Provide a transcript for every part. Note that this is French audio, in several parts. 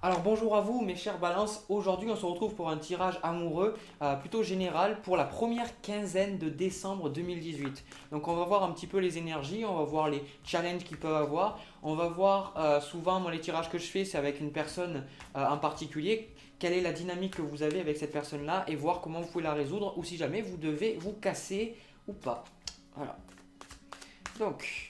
Alors bonjour à vous mes chers balances, aujourd'hui on se retrouve pour un tirage amoureux plutôt général pour la première quinzaine de décembre 2018. Donc on va voir un petit peu les énergies, on va voir les challenges qu'ils peuvent avoir, on va voir souvent moi les tirages que je fais c'est avec une personne en particulier, quelle est la dynamique que vous avez avec cette personne là et voir comment vous pouvez la résoudre ou si jamais vous devez vous casser ou pas. Voilà. Donc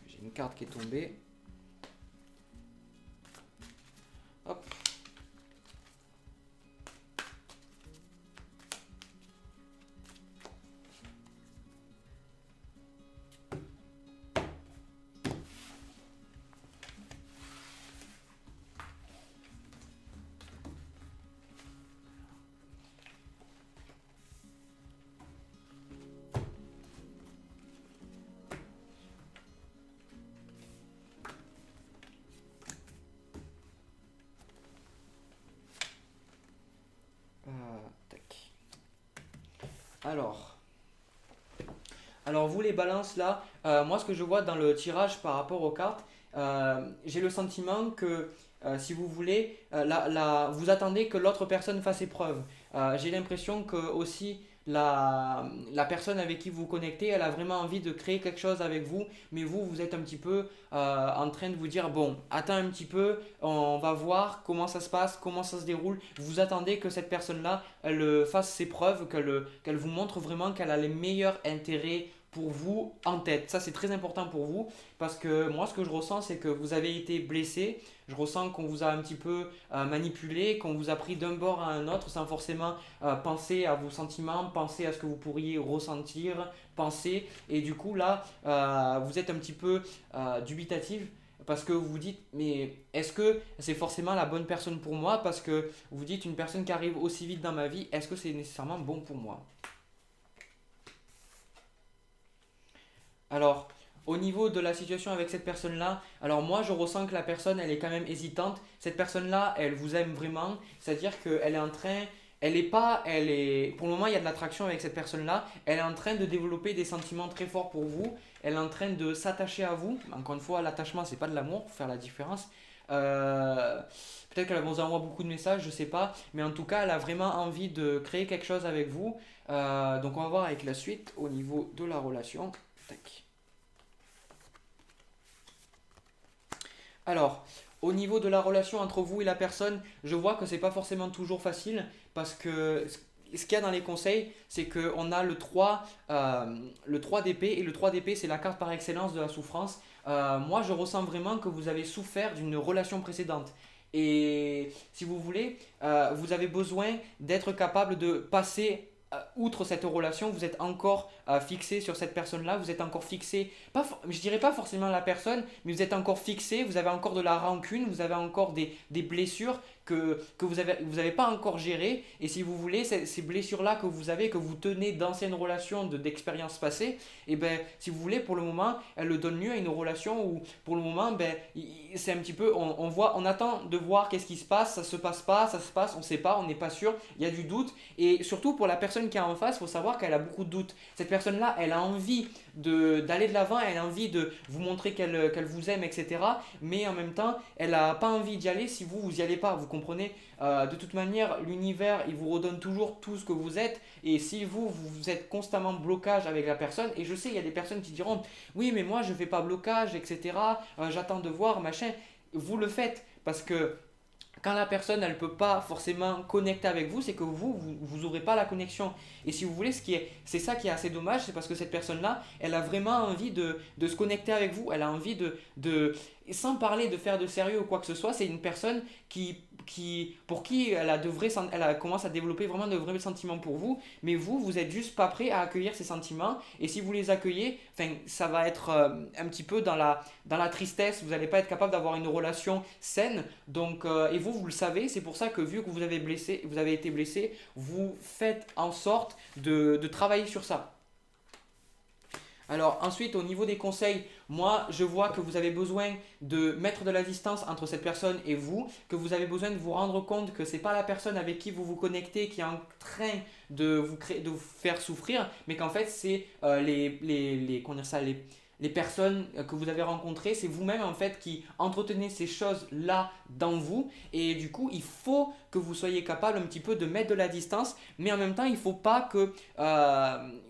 j'ai une carte qui est tombée. Hop. Tac. Alors. Alors vous les balances là, moi ce que je vois dans le tirage par rapport aux cartes, j'ai le sentiment que si vous voulez, vous attendez que l'autre personne fasse épreuve. J'ai l'impression que aussi la personne avec qui vous vous connectez, elle a vraiment envie de créer quelque chose avec vous, mais vous êtes un petit peu en train de vous dire, bon, attends un petit peu, on va voir comment ça se passe, comment ça se déroule. Vous attendez que cette personne-là, elle fasse ses preuves, qu'elle vous montre vraiment qu'elle a les meilleurs intérêts pour vous en tête. Ça, c'est très important pour vous parce que moi, ce que je ressens, c'est que vous avez été blessé. Je ressens qu'on vous a un petit peu manipulé, qu'on vous a pris d'un bord à un autre sans forcément penser à vos sentiments, penser à ce que vous pourriez ressentir, penser. Et du coup, là, vous êtes un petit peu dubitatif parce que vous vous dites, mais est-ce que c'est forcément la bonne personne pour moi? Parce que vous dites, une personne qui arrive aussi vite dans ma vie, est-ce que c'est nécessairement bon pour moi? Alors, au niveau de la situation avec cette personne-là, alors moi je ressens que la personne elle est quand même hésitante. Cette personne-là, elle vous aime vraiment, c'est-à-dire qu'elle est en train, elle est pas, elle est, pour le moment il y a de l'attraction avec cette personne-là. Elle est en train de développer des sentiments très forts pour vous. Elle est en train de s'attacher à vous. Encore une fois, l'attachement c'est pas de l'amour, pour faire la différence. Euh, Peut-être qu'elle vous envoie beaucoup de messages, je sais pas, mais en tout cas elle a vraiment envie de créer quelque chose avec vous. Donc on va voir avec la suite au niveau de la relation. Tac. Alors, au niveau de la relation entre vous et la personne, je vois que c'est pas forcément toujours facile parce que ce qu'il y a dans les conseils, c'est qu'on a le 3 d'épée et le 3 d'épée, c'est la carte par excellence de la souffrance. Moi, je ressens vraiment que vous avez souffert d'une relation précédente. Et si vous voulez, vous avez besoin d'être capable de passer outre cette relation, vous êtes encore fixé sur cette personne-là, vous êtes encore fixé, pas, je dirais pas forcément la personne, mais vous êtes encore fixé, vous avez encore de la rancune, vous avez encore des blessures que vous avez pas encore gérées. Et si vous voulez, ces blessures-là que vous avez, que vous tenez d'anciennes relations, d'expériences passées, et ben, si vous voulez, pour le moment, elles le donnent lieu à une relation où, pour le moment, ben, c'est un petit peu, on voit, on attend de voir qu'est-ce qui se passe, ça se passe pas, ça se passe, on sait pas, on n'est pas sûr, il y a du doute. Et surtout pour la personne qui est en face, il faut savoir qu'elle a beaucoup de doutes. Cette personne-là, elle a envie d'aller de l'avant, elle a envie de vous montrer qu'elle vous aime, etc. Mais en même temps, elle n'a pas envie d'y aller si vous n'y allez pas. Vous comprenez? De toute manière, l'univers, il vous redonne toujours tout ce que vous êtes. Et si vous êtes constamment blocage avec la personne, et je sais, il y a des personnes qui diront, oui, mais moi, je ne fais pas blocage, etc. J'attends de voir, machin. Vous le faites parce que quand la personne elle peut pas forcément connecter avec vous, c'est que vous aurez pas la connexion. Et si vous voulez, c'est ça qui est assez dommage, c'est parce que cette personne là elle a vraiment envie de se connecter avec vous, elle a envie sans parler de faire de sérieux ou quoi que ce soit, c'est une personne pour qui elle commence à développer vraiment de vrais sentiments pour vous, mais vous êtes juste pas prêt à accueillir ces sentiments. Et si vous les accueillez, enfin, ça va être un petit peu dans la tristesse, vous n'allez pas être capable d'avoir une relation saine. Donc, et vous le savez, c'est pour ça que vu que vous avez été blessé, vous faites en sorte de travailler sur ça. Alors ensuite, au niveau des conseils, moi je vois que vous avez besoin de mettre de la distance entre cette personne et vous, que vous avez besoin de vous rendre compte que ce n'est pas la personne avec qui vous vous connectez qui est en train de vous faire souffrir, mais qu'en fait c'est comment dire ça, les personnes que vous avez rencontrées, c'est vous-même en fait qui entretenez ces choses-là dans vous et du coup il faut que vous soyez capable un petit peu de mettre de la distance, mais en même temps il ne faut pas que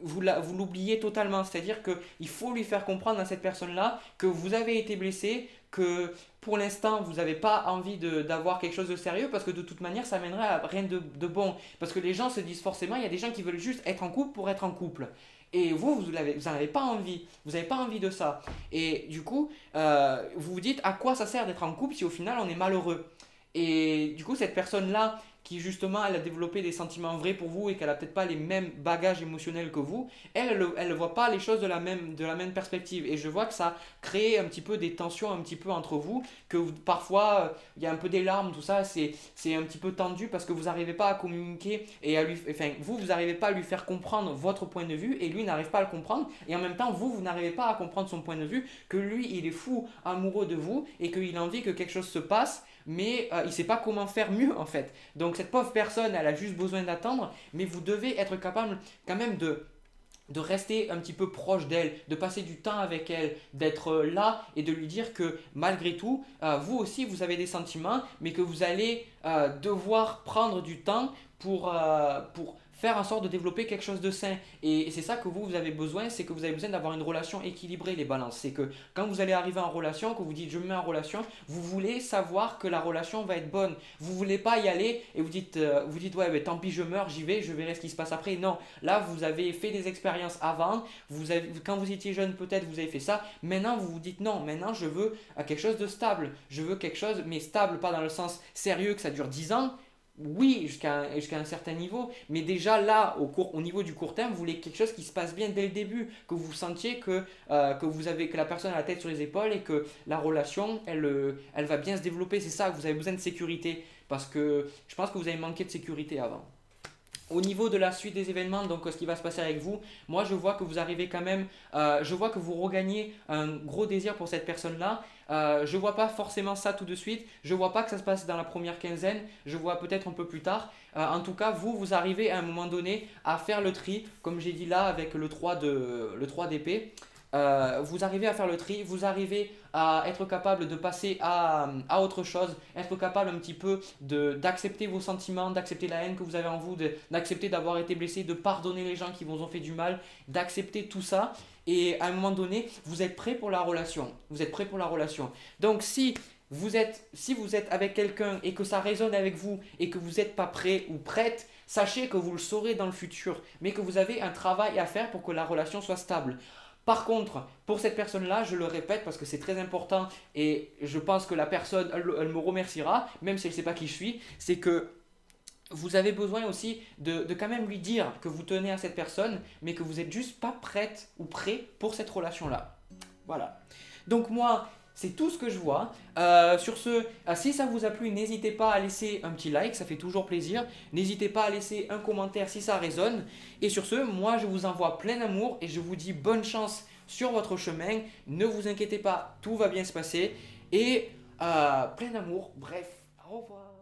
vous l'oubliez totalement, c'est-à-dire qu'il faut lui faire comprendre à cette personne-là que vous avez été blessé, que pour l'instant vous n'avez pas envie d'avoir quelque chose de sérieux parce que de toute manière ça mènerait à rien de bon, parce que les gens se disent forcément, il y a des gens qui veulent juste être en couple pour être en couple. Et vous n'en avez pas envie. Vous n'avez pas envie de ça. Et du coup, vous vous dites à quoi ça sert d'être en couple si au final on est malheureux. Et du coup, cette personne-là, qui justement, elle a développé des sentiments vrais pour vous et qu'elle a peut-être pas les mêmes bagages émotionnels que vous, elle ne voit pas les choses de la même perspective. Et je vois que ça crée un petit peu des tensions un petit peu entre vous, que parfois, il y a un peu des larmes, tout ça, c'est un petit peu tendu parce que vous n'arrivez pas à communiquer et à lui, enfin, vous n'arrivez pas à lui faire comprendre votre point de vue et lui n'arrive pas à le comprendre. Et en même temps, vous n'arrivez pas à comprendre son point de vue, que lui, il est fou amoureux de vous et qu'il a envie que quelque chose se passe, mais il ne sait pas comment faire mieux en fait. Donc cette pauvre personne, elle a juste besoin d'attendre, mais vous devez être capable quand même de rester un petit peu proche d'elle, de passer du temps avec elle, d'être là et de lui dire que malgré tout, vous aussi vous avez des sentiments, mais que vous allez devoir prendre du temps pour faire en sorte de développer quelque chose de sain. Et c'est ça que vous avez besoin, c'est que vous avez besoin d'avoir une relation équilibrée, les balances. C'est que quand vous allez arriver en relation, que vous dites je me mets en relation, vous voulez savoir que la relation va être bonne. Vous ne voulez pas y aller et vous dites ouais, mais tant pis, je meurs, j'y vais, je verrai ce qui se passe après. Non, là vous avez fait des expériences avant, quand vous étiez jeune peut-être vous avez fait ça, maintenant vous vous dites non, maintenant je veux quelque chose de stable. Je veux quelque chose, mais stable, pas dans le sens sérieux que ça dure 10 ans. Oui, jusqu'à un certain niveau, mais déjà là, au niveau du court terme, vous voulez quelque chose qui se passe bien dès le début, que vous sentiez que que la personne a la tête sur les épaules et que la relation, elle va bien se développer. C'est ça, vous avez besoin de sécurité, parce que je pense que vous avez manqué de sécurité avant. Au niveau de la suite des événements, donc ce qui va se passer avec vous, moi je vois que vous arrivez quand même, je vois que vous regagnez un gros désir pour cette personne-là. Je ne vois pas forcément ça tout de suite, je ne vois pas que ça se passe dans la première quinzaine, je vois peut-être un peu plus tard. En tout cas, vous arrivez à un moment donné à faire le tri, comme j'ai dit là avec le 3 d'épée. Vous arrivez à faire le tri, vous arrivez à être capable de passer à autre chose, être capable un petit peu d'accepter vos sentiments, d'accepter la haine que vous avez en vous, d'accepter d'avoir été blessé, de pardonner les gens qui vous ont fait du mal, d'accepter tout ça. Et à un moment donné, vous êtes prêt pour la relation. Vous êtes prêt pour la relation. Donc si vous êtes avec quelqu'un et que ça résonne avec vous et que vous n'êtes pas prêt ou prête, sachez que vous le saurez dans le futur, mais que vous avez un travail à faire pour que la relation soit stable. Par contre, pour cette personne-là, je le répète parce que c'est très important et je pense que la personne, elle me remerciera, même si elle ne sait pas qui je suis, c'est que vous avez besoin aussi de quand même lui dire que vous tenez à cette personne, mais que vous n'êtes juste pas prête ou prêt pour cette relation-là. Voilà. Donc moi, c'est tout ce que je vois. Sur ce, si ça vous a plu, n'hésitez pas à laisser un petit like, ça fait toujours plaisir. N'hésitez pas à laisser un commentaire si ça résonne. Et sur ce, moi je vous envoie plein d'amour et je vous dis bonne chance sur votre chemin. Ne vous inquiétez pas, tout va bien se passer. Et plein d'amour, bref, au revoir.